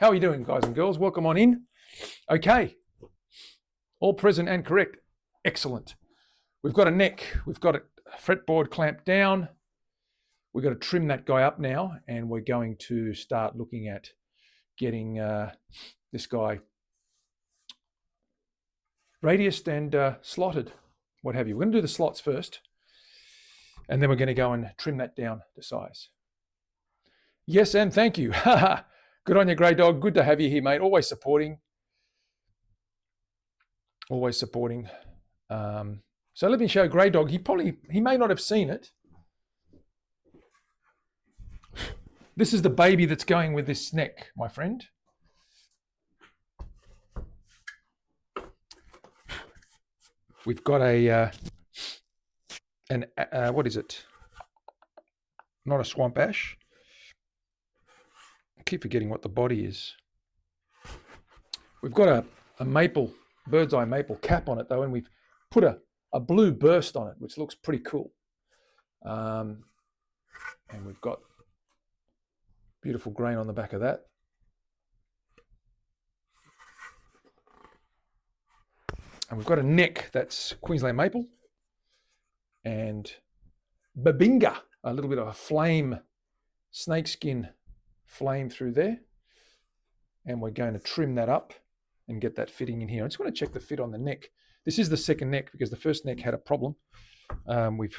How are you doing, guys and girls? Welcome on in. Okay. All present and correct. Excellent. We've got a neck. We've got a fretboard clamped down. We've got to trim that guy up now, and we're going to start looking at getting this guy radiused and slotted, what have you. We're going to do the slots first, and then we're going to go and trim that down to size. Yes, and thank you. Good on you, Grey Dog. Good to have you here, mate. Always supporting. Always supporting. So let me show Grey Dog. He may not have seen it. This is the baby that's going with this neck, my friend. We've got what is it? Not a swamp ash. I keep forgetting what the body is. We've got a maple, bird's eye maple cap on it though, and we've put a blue burst on it, which looks pretty cool. And we've got beautiful grain on the back of that. And we've got a neck that's Queensland maple and babinga, a little bit of a flame, snakeskin flame through there. And we're going to trim that up and get that fitting in here. I just want to check the fit on the neck. This is the second neck because the first neck had a problem. We've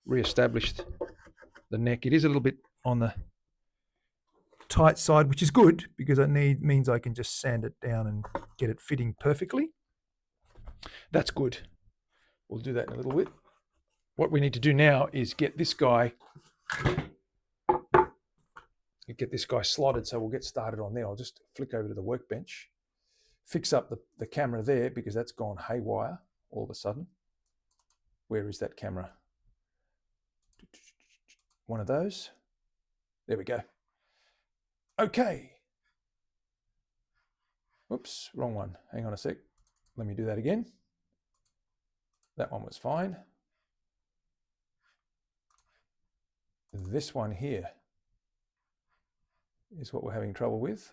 re-established the neck. It is a little bit on the tight side, which is good because it means I can just sand it down and get it fitting perfectly. That's good. We'll do that in a little bit. What we need to do now is get this guy slotted, so we'll get started on there. I'll just flick over to the workbench, fix up the camera there because that's gone haywire all of a sudden. Where is that camera? One of those. There we go. Okay. Oops, wrong one. Hang on a sec. Let me do that again. That one was fine. This one here is what we're having trouble with.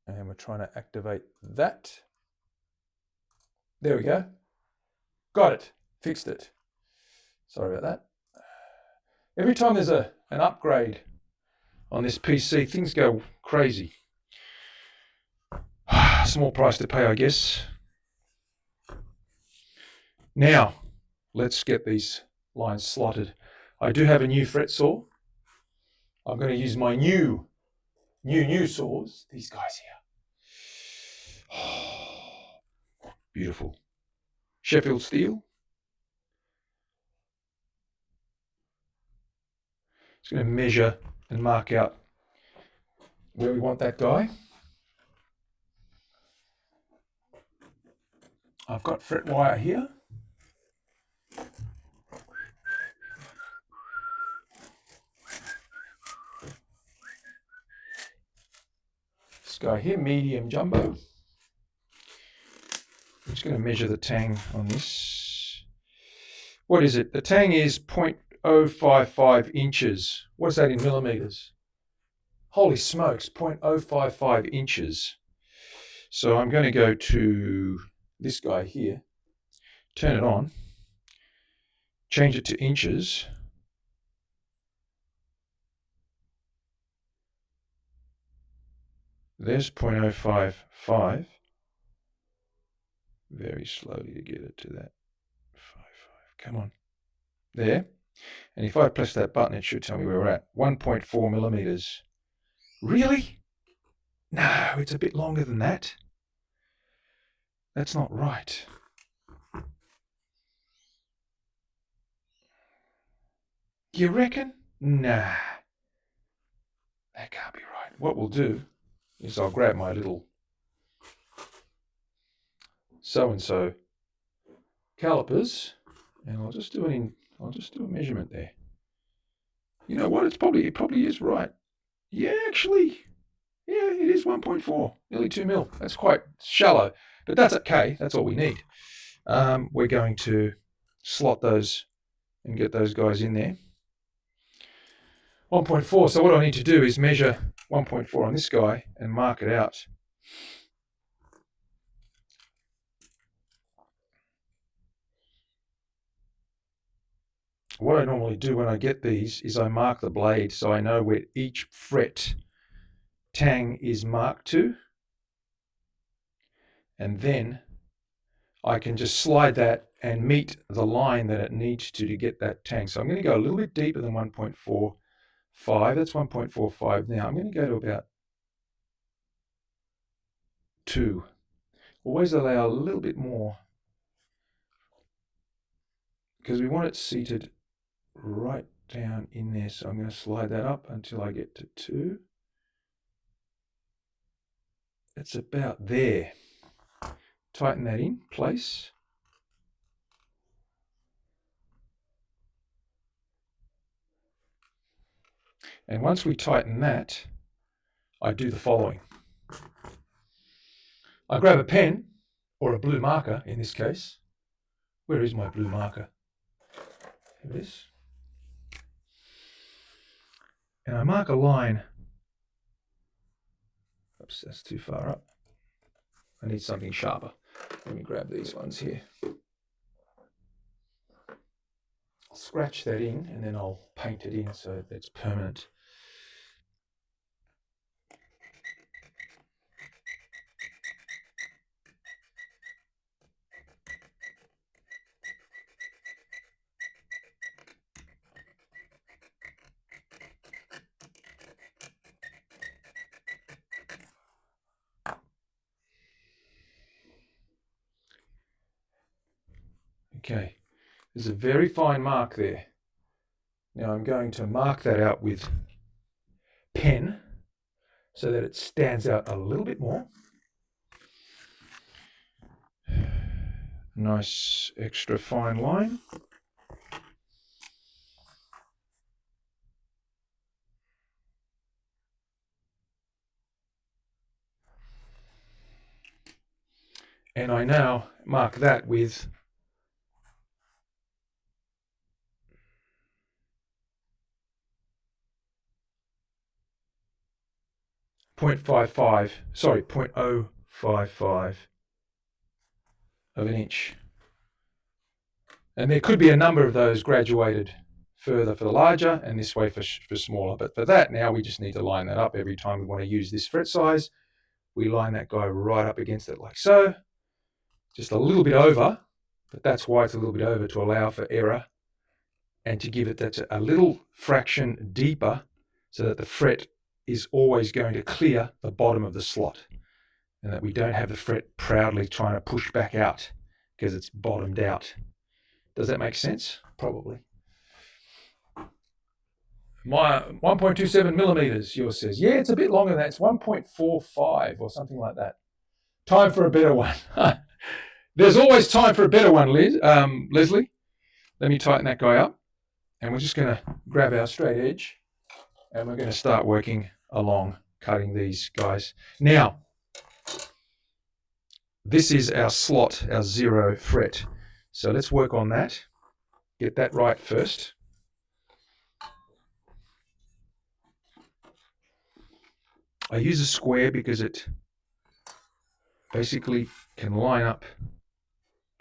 And we're trying to activate that. There we go. Got it. Fixed it. Sorry about that. Every time there's an upgrade on this PC, things go crazy. Small price to pay, I guess. Now, let's get these lines slotted. I do have a new fret saw. I'm going to use my new saws. These guys here. Beautiful. Sheffield steel. Just going to measure and mark out where we want that guy. I've got fret wire here. This guy here, medium jumbo. I'm just going to measure the tang on this. What is it? The tang is 0.055 inches. What's that in millimeters? Holy smokes, 0.055 inches. So I'm going to go to this guy here, turn it on, change it to inches. There's 0.055. Very slowly to get it to that. 55. Come on. There. And if I press that button, it should tell me where we're at. 1.4 millimeters. Really? No, it's a bit longer than that. That's not right. You reckon? Nah. That can't be right. What we'll do is I'll grab my little so-and-so calipers and I'll just do a measurement there. You know what? It probably is right. Yeah, actually, yeah, it is 1.4, nearly 2 mil. That's quite shallow, but that's okay. That's all we need. We're going to slot those and get those guys in there. 1.4. So what I need to do is measure 1.4 on this guy and mark it out. What I normally do when I get these is I mark the blade so I know where each fret tang is marked to. And then I can just slide that and meet the line that it needs to get that tang. So I'm going to go a little bit deeper than 1.45. That's 1.45 now. I'm going to go to about 2. Always allow a little bit more because we want it seated right down in there. So I'm going to slide that up until I get to 2. It's about there. Tighten that in place. And once we tighten that, I do the following. I grab a pen, or a blue marker in this case. Where is my blue marker? Here it is. And I mark a line. Oops, that's too far up. I need something sharper. Let me grab these ones here. I'll scratch that in and then I'll paint it in so it's permanent. Okay, there's a very fine mark there. Now I'm going to mark that out with pen so that it stands out a little bit more. Nice extra fine line. And I now mark that with 0.055 of an inch. And there could be a number of those graduated further for the larger and this way for smaller. But for that, now we just need to line that up every time we want to use this fret size. We line that guy right up against it like so. Just a little bit over, but that's why it's a little bit over, to allow for error and to give it that a little fraction deeper so that the fret is always going to clear the bottom of the slot and that we don't have the fret proudly trying to push back out because it's bottomed out. Does that make sense? Probably. My 1.27 millimeters, yours says. Yeah, it's a bit longer than that. It's 1.45 or something like that. Time for a better one. There's always time for a better one, Leslie. Let me tighten that guy up. And we're just going to grab our straight edge and we're going to start working along, cutting these guys. Now, this is our slot, our 0 fret. So let's work on that. Get that right first. I use a square because it basically can line up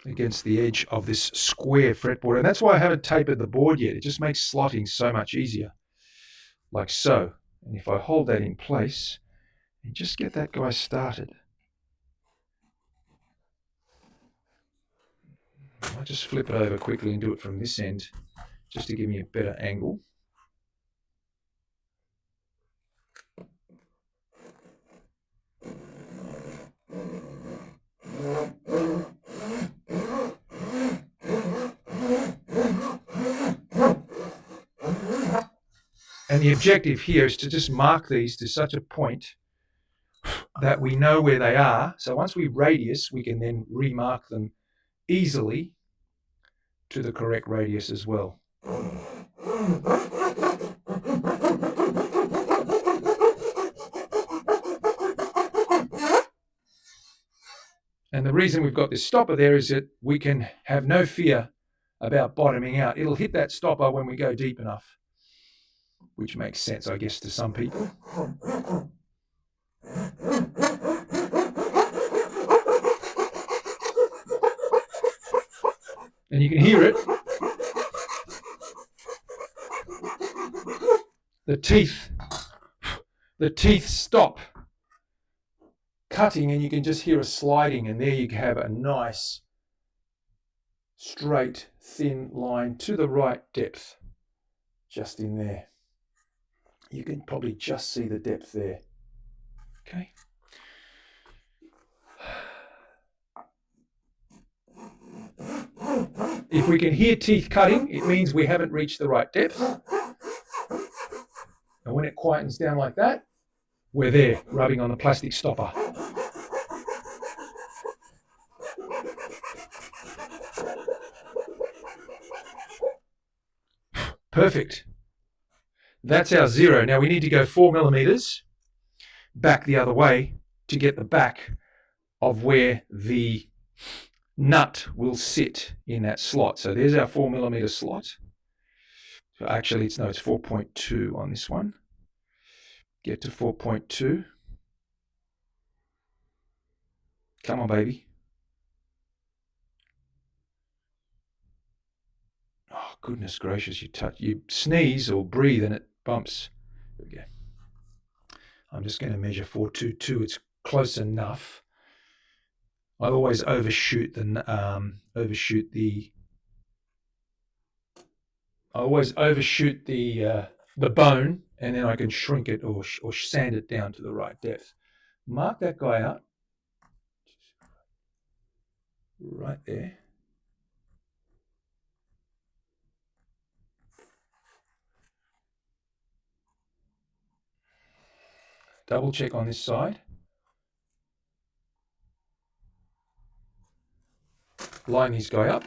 against the edge of this square fretboard. And that's why I haven't tapered the board yet. It just makes slotting so much easier. Like so. And if I hold that in place and just get that guy started. I'll just flip it over quickly and do it from this end just to give me a better angle. And the objective here is to just mark these to such a point that we know where they are. So once we radius, we can then remark them easily to the correct radius as well. And the reason we've got this stopper there is that we can have no fear about bottoming out. It'll hit that stopper when we go deep enough. which makes sense, I guess, to some people. And you can hear it. The teeth stop cutting, and you can just hear a sliding, and there you have a nice straight thin line to the right depth, just in there. You can probably just see the depth there. Okay. If we can hear teeth cutting, it means we haven't reached the right depth. And when it quietens down like that, we're there, rubbing on the plastic stopper. Perfect. That's our 0. Now we need to go 4 millimeters back the other way to get the back of where the nut will sit in that slot. So there's our 4 millimeter slot. So actually, it's 4.2 on this one. Get to 4.2. Come on, baby. Oh, goodness gracious, you sneeze or breathe and it bumps. There we go. I'm just going to measure 4.22. It's close enough. I always overshoot the bone, and then I can shrink it or sand it down to the right depth. Mark that guy out. Right there. Double check on this side. Line this guy up.